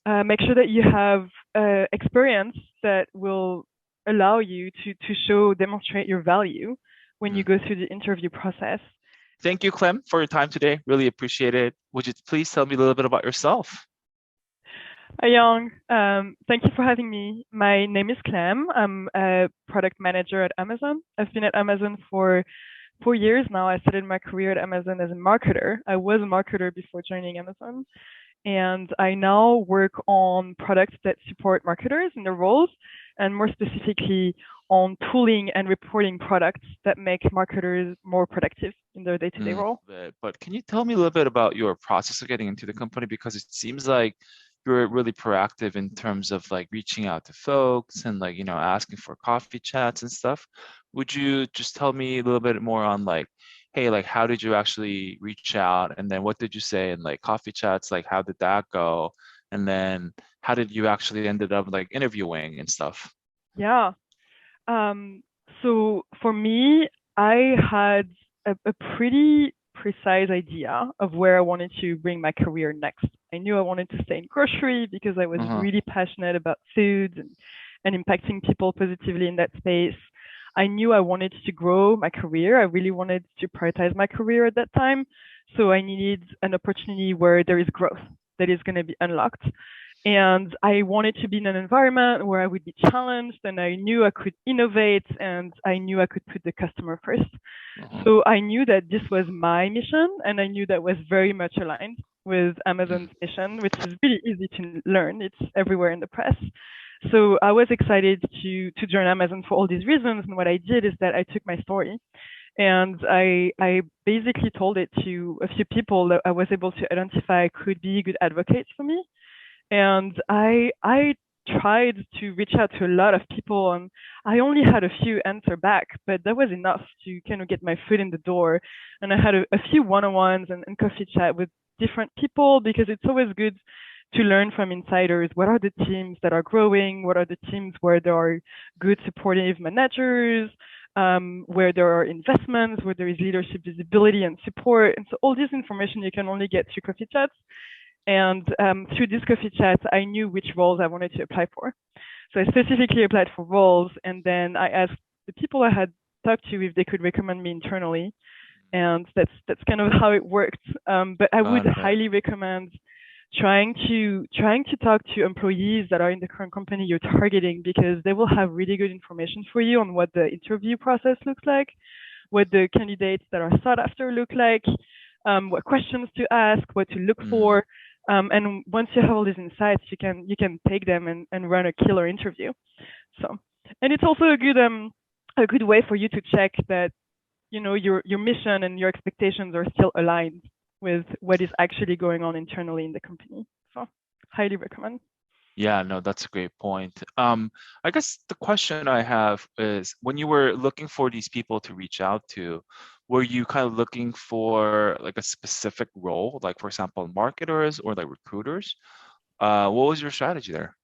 make sure that you have experience that will allow you to demonstrate your value when you Mm. go through the interview process. Thank you, Clem, for your time today. Really appreciate it. Would you please tell me a little bit about yourself? Hi, Young. Thank you for having me. My name is Clem. I'm a product manager at Amazon. I've been at Amazon for 4 years now. I started my career at Amazon as a marketer. I was a marketer before joining Amazon. And I now work on products that support marketers in their roles, and more specifically on tooling and reporting products that make marketers more productive in their day-to-day Mm, role. but can you tell me a little bit about your process of getting into the company? Because it seems like you're really proactive in terms of like reaching out to folks and like, asking for coffee chats and stuff. Would you just tell me a little bit more on like, hey, like how did you actually reach out? And then what did you say in like coffee chats? Like how did that go? And then how did you actually ended up like interviewing and stuff? Yeah. Um, so for me, I had a pretty precise idea of where I wanted to bring my career next. I knew I wanted to stay in grocery because I was Uh-huh. really passionate about food and impacting people positively in that space. I knew I wanted to grow my career. I really wanted to prioritize my career at that time. So I needed an opportunity where there is growth that is going to be unlocked. And I wanted to be in an environment where I would be challenged and I knew I could innovate and I knew I could put the customer first. Uh-huh. So I knew that this was my mission and I knew that was very much aligned with Mm, Amazon's mission, which is really easy to learn. It's everywhere in the press. So I was excited to join Amazon for all these reasons. And what I did is that I took my story and I basically told it to a few people that I was able to identify could be good advocates for me. And I tried to reach out to a lot of people, and I only had a few answer back, but that was enough to kind of get my foot in the door. And I had a few one-on-ones and coffee chat with different people because it's always good to learn from insiders. What are the teams that are growing? What are the teams where there are good supportive managers? Where there are investments, where there is leadership visibility and support. And so all this information you can only get through coffee chats. And through this coffee chat, I knew which roles I wanted to apply for. So I specifically applied for roles, and then I asked the people I had talked to if they could recommend me internally, and that's kind of how it worked. But I would got it. highly recommend trying to talk to employees that are in the current company you're targeting because they will have really good information for you on what the interview process looks like, what the candidates that are sought after look like, what questions to ask, what to look Mm. for. And once you have all these insights, you can take them and run a killer interview. So, and it's also a good way for you to check that your mission and your expectations are still aligned with what is actually going on internally in the company. So, highly recommend. Yeah, no, that's a great point. I guess the question I have is when you were looking for these people to reach out to, were you kind of looking for like a specific role, like for example, marketers or like recruiters? What was your strategy there?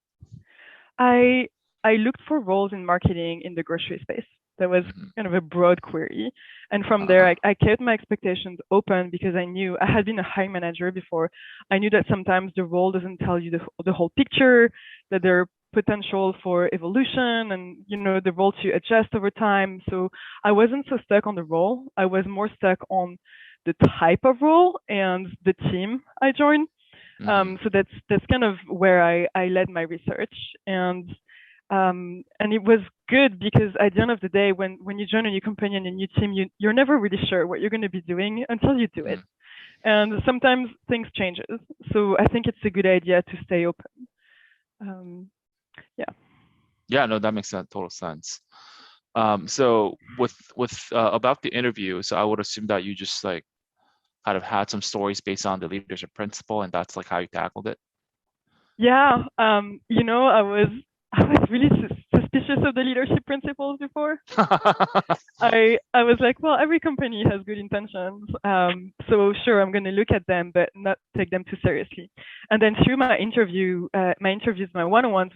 I I looked for roles in marketing in the grocery space. That was Hmm. kind of a broad query. And from there, Uh, I kept my expectations open because I knew I had been a hiring manager before. I knew that sometimes the role doesn't tell you the whole picture, that there are potential for evolution and, the role to adjust over time. So I wasn't so stuck on the role. I was more stuck on the type of role and the team I joined. hmm. So that's kind of where I led my research, and it was good because at the end of the day, when you join a new company and a new team, you're never really sure what you're going to be doing until you do it, Hmm. and sometimes things changes. So I think it's a good idea to stay open. Yeah. Yeah, no, that makes total sense. So with about the interview, so I would assume that you just like kind of had some stories based on the leadership principle, and that's like how you tackled it. Yeah, I was really suspicious of the leadership principles before. I was like, well, every company has good intentions, so sure, I'm going to look at them, but not take them too seriously. And then through my interviews, my one-on-ones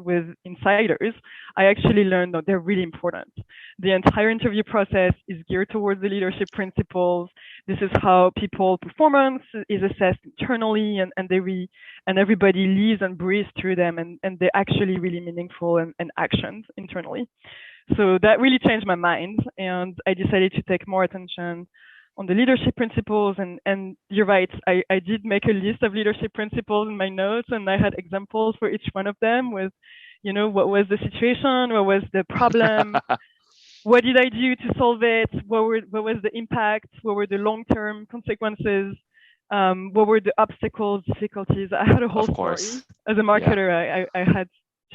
with insiders, I actually learned that they're really important. The entire interview process is geared towards the leadership principles. This is how people performance is assessed internally, and everybody lives and breathes through them, and they're actually really meaningful and actions internally. So that really changed my mind, and I decided to take more attention on the leadership principles. And you're right, I did make a list of leadership principles in my notes, and I had examples for each one of them with, what was the situation, what was the problem, what did I do to solve it, what was the impact, what were the long-term consequences, what were the obstacles, difficulties. I had a whole Of story. course. As a Yeah. marketer, I had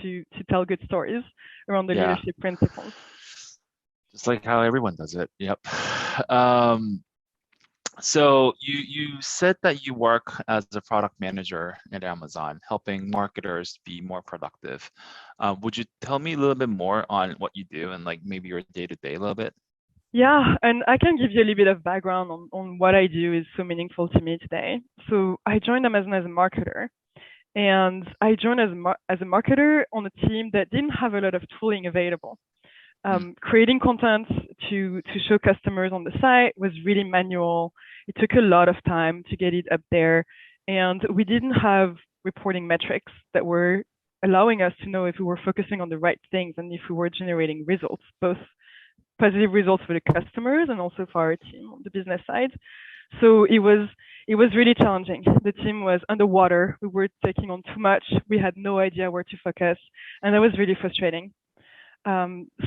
to tell good stories around the Yeah. leadership principles. Just like how everyone does it. Yep. Um, so you said that you work as a product manager at Amazon, helping marketers be more productive. Would you tell me a little bit more on what you do and like maybe your day to day a little bit? Yeah, and I can give you a little bit of background on what I do is so meaningful to me today. So I joined Amazon as a marketer, and I joined as a marketer on a team that didn't have a lot of tooling available. Mm, Creating content to show customers on the site was really manual. It took a lot of time to get it up there, and we didn't have reporting metrics that were allowing us to know if we were focusing on the right things and if we were generating results, both positive results for the customers and also for our team on the business side. So it was really challenging. The team was underwater. We were taking on too much. We had no idea where to focus, and that was really frustrating.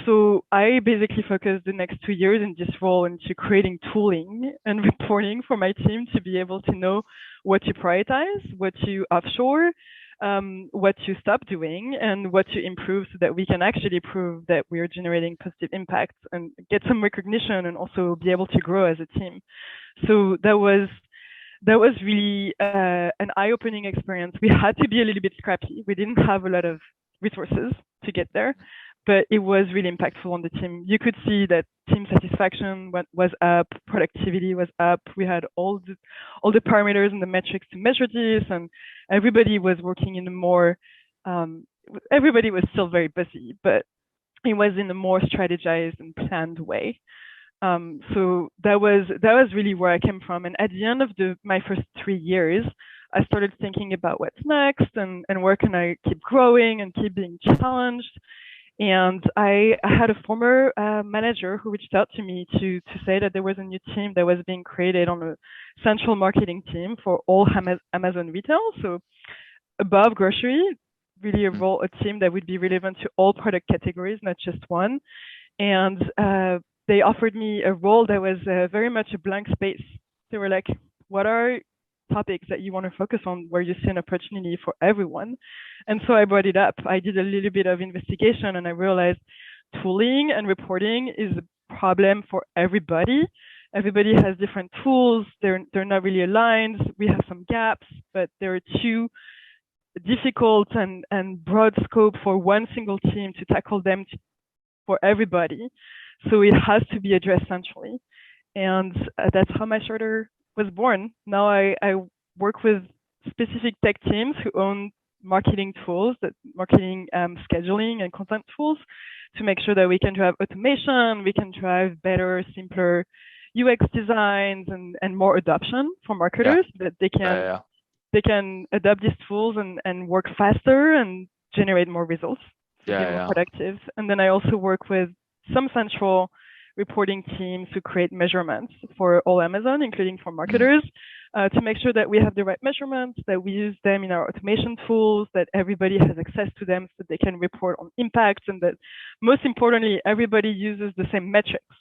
So I basically focused the next 2 years in this role into creating tooling and reporting for my team to be able to know what to prioritize, what to offshore, what to stop doing, and what to improve so that we can actually prove that we are generating positive impact and get some recognition and also be able to grow as a team. So that was really an eye-opening experience. We had to be a little bit scrappy. We didn't have a lot of resources to get there, but it was really impactful on the team. You could see that team satisfaction was up, productivity was up. We had all the parameters and the metrics to measure this, and everybody was working in a more. Um, Everybody was still very busy, but it was in a more strategized and planned way. So that was really where I came from. And at the end of my first 3 years, I started thinking about what's next and where can I keep growing and keep being challenged. And I had a former manager who reached out to me to say that there was a new team that was being created on a central marketing team for all Amazon retail. So above grocery, really mm. a team that would be relevant to all product categories, not just one. And they offered me a role that was very much a blank space. They were like, "What are topics that you want to focus on where you see an opportunity for everyone?" And so I brought it up. I did a little bit of investigation, and I realized tooling and reporting is a problem for everybody. Everybody has different tools. They're not really aligned. We have some gaps, but there are too difficult and broad scope for one single team to tackle them for everybody. So it has to be addressed centrally. And that's how my charter was born. Now I work with specific tech teams who own marketing tools, that marketing scheduling and content tools, to make sure that we can drive automation, we can drive better, simpler UX designs and more adoption for Yeah. marketers, that they Yeah. can Yeah. they can adopt these tools and work faster and generate more results, so be Yeah. more Yeah. productive. And then I also work with some central reporting teams to create measurements for all Amazon, including for Mm, marketers, to make sure that we have the right measurements, that we use them in our automation tools, that everybody has access to them so they can report on impacts, and that most importantly, everybody uses the same metrics.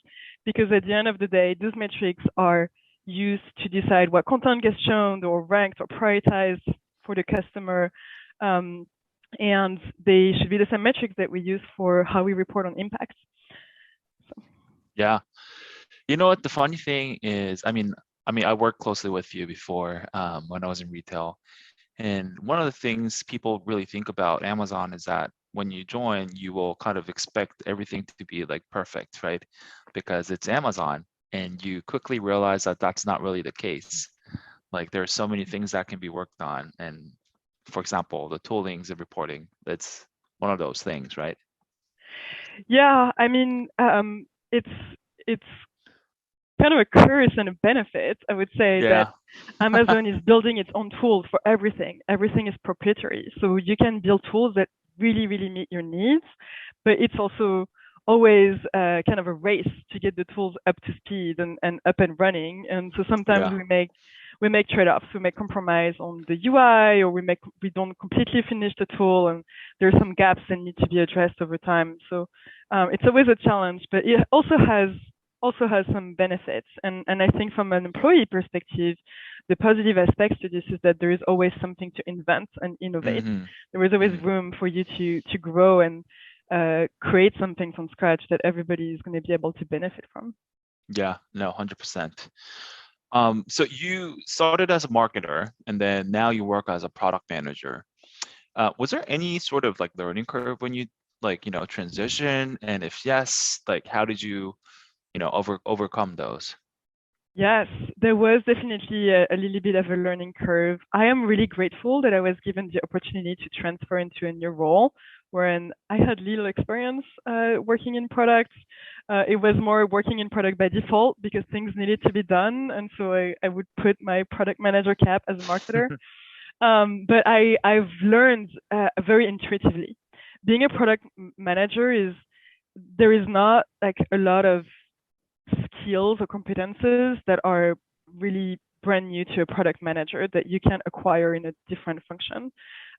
Because at the end of the day, those metrics are used to decide what content gets shown or ranked or prioritized for the customer. Um, and they should be the same metrics that we use for how we report on impacts. So, yeah. You know what? The funny thing is, I mean, I worked closely with you before when I was in retail, and one of the things people really think about Amazon is that when you join, you will kind of expect everything to be like perfect, right? Because it's Amazon, and you quickly realize that that's not really the case. Like there are so many things that can be worked on, and for example, the toolings and reporting, that's one of those things, right? yeah, I mean, it's it's kind of a curse and a benefit. I would say that Yeah. Amazon is building its own tools for everything. Everything is proprietary. So you can build tools that really, really meet your needs, but it's also always kind of a race to get the tools up to speed and up and running. And so sometimes Yeah. we make trade-offs. We make compromise on the UI, or we don't completely finish the tool, and there are some gaps that need to be addressed over time. So it's always a challenge, but it also has some benefits. And I think from an employee perspective, the positive aspects to this is that there is always something to invent and innovate. Mm-hmm. There is always Mm-hmm. room for you to grow and create something from scratch that everybody is going to be able to benefit from. Yeah, no, 100%. So you started as a marketer and then now you work as a product manager. Was there any sort of like learning curve when you like, transition? And if yes, like how did you, overcome those? Yes, there was definitely a little bit of a learning curve. I am really grateful that I was given the opportunity to transfer into a new role wherein I had little experience working in products. It was more working in product by default because things needed to be done. And so I would put my product manager cap as a marketer. But I've learned very intuitively. Being a product manager there is not like a lot of skills or competences that are really brand new to a product manager that you can acquire in a different function.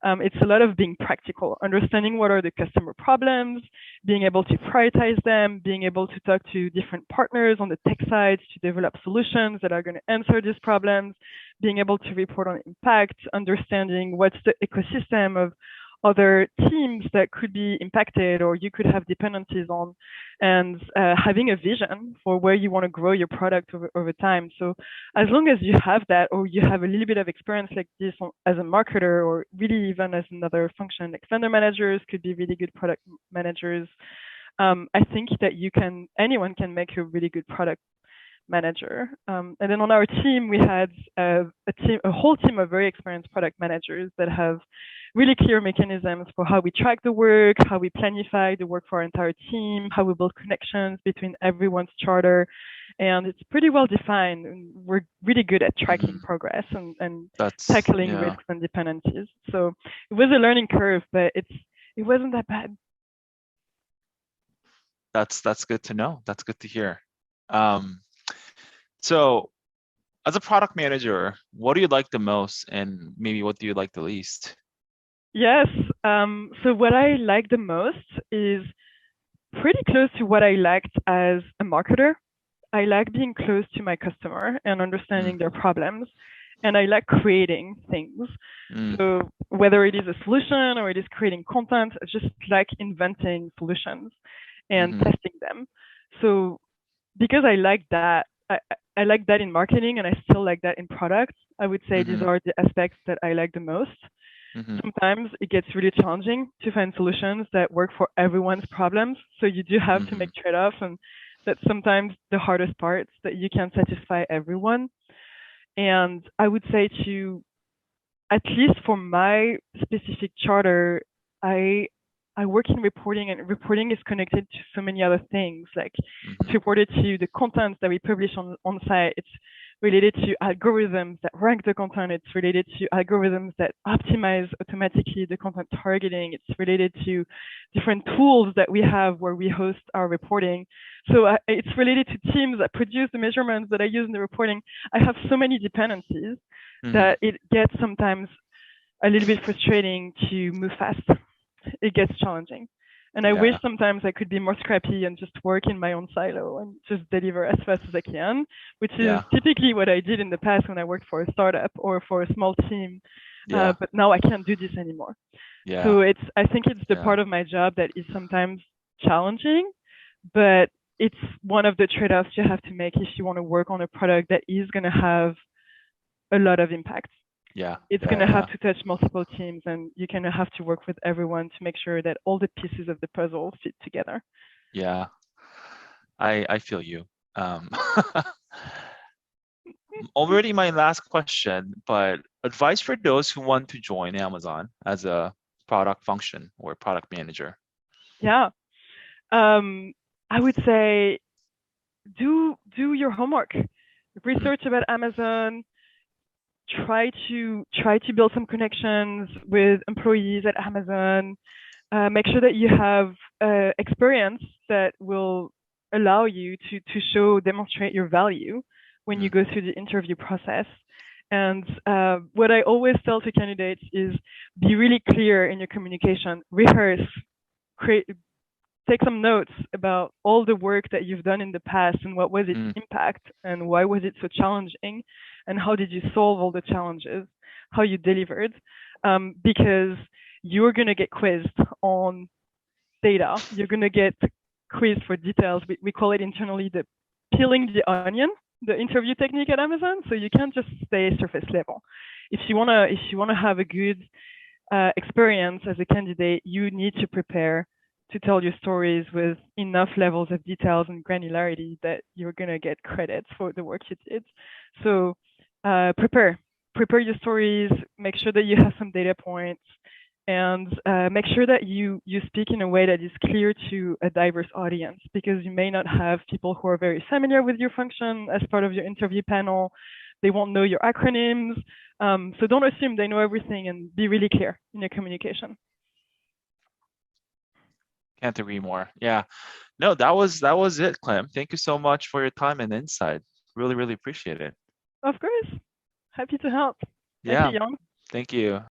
It's a lot of being practical, understanding what are the customer problems, being able to prioritize them, being able to talk to different partners on the tech side to develop solutions that are going to answer these problems, being able to report on impact, understanding what's the ecosystem of other teams that could be impacted or you could have dependencies on, and having a vision for where you want to grow your product over time. So as long as you have that, or you have a little bit of experience like this as a marketer, or really even as another function, like vendor managers could be really good product managers. I think that anyone can make a really good product manager. And then on our team, we had a whole team of very experienced product managers that have really clear mechanisms for how we track the work, how we planify the work for our entire team, how we build connections between everyone's charter. And it's pretty well defined. And we're really good at tracking Hmm. progress and tackling Yeah, risks and dependencies. So it was a learning curve, but it wasn't that bad. that's good to know. That's good to hear. Um, so as a product manager, what do you like the most and maybe what do you like the least? Yes. So what I like the most is pretty close to what I liked as a marketer. I like being close to my customer and understanding their Mm, problems. And I like creating things. mm, So whether it is a solution or it is creating content, I just like inventing solutions and mm-hmm, testing them. So because I like that, I like that in marketing and I still like that in products. I would say these mm-hmm, are the aspects that I like the most. mm-hmm, Sometimes it gets really challenging to find solutions that work for everyone's problems. So you do have to mm-hmm, make trade-offs, and that's sometimes the hardest parts that you can't satisfy everyone. And I would say to at least for my specific charter, I I work in reporting, and reporting is connected to so many other things. Like mm-hmm, it's reported to the content that we publish on site. It's related to algorithms that rank the content. It's related to algorithms that optimize automatically the content targeting. It's related to different tools that we have where we host our reporting. So it's related to teams that produce the measurements that I use in the reporting. I have so many dependencies mm-hmm. that it gets sometimes a little bit frustrating to move fast. It gets challenging. And I wish Yeah, sometimes I could be more scrappy and just work in my own silo and just deliver as fast as I can, which is yeah, typically what I did in the past when I worked for a startup or for a small team. yeah, But now I can't do this anymore. yeah, So I think it's the yeah, part of my job that is sometimes challenging, but it's one of the trade-offs you have to make if you want to work on a product that is going to have a lot of impact. yeah, It's yeah, going to yeah, have to touch multiple teams, and you're going to have to work with everyone to make sure that all the pieces of the puzzle fit together. yeah. I feel you. Um, already my last question, but advice for those who want to join Amazon as a product function or product manager. Yeah. Um, I would say do your homework, Mm, research about Amazon, try to build some connections with employees at Amazon. Make sure that you have experience that will allow you to show demonstrate your value when you mm, go through the interview process. And what I always tell to candidates is be really clear in your communication. Rehearse, create, take some notes about all the work that you've done in the past and what was its mm, impact and why was it so challenging and how did you solve all the challenges, how you delivered, because you're going to get quizzed on data. You're going to get quizzed for details. We call it internally the peeling the onion, the interview technique at Amazon. So you can't just stay surface level. If you wanna have a good experience as a candidate, you need to prepare to tell your stories with enough levels of details and granularity that you're going to get credit for the work you did. So prepare your stories, make sure that you have some data points, and make sure that you speak in a way that is clear to a diverse audience because you may not have people who are very familiar with your function as part of your interview panel. They won't know your acronyms. So don't assume they know everything and be really clear in your communication. can't agree more. Yeah. No, that was it, Clem. Thank you so much for your time and insight. Really, really appreciate it. Of course. Happy to help. Thank you, Yeah. Jan. Thank you.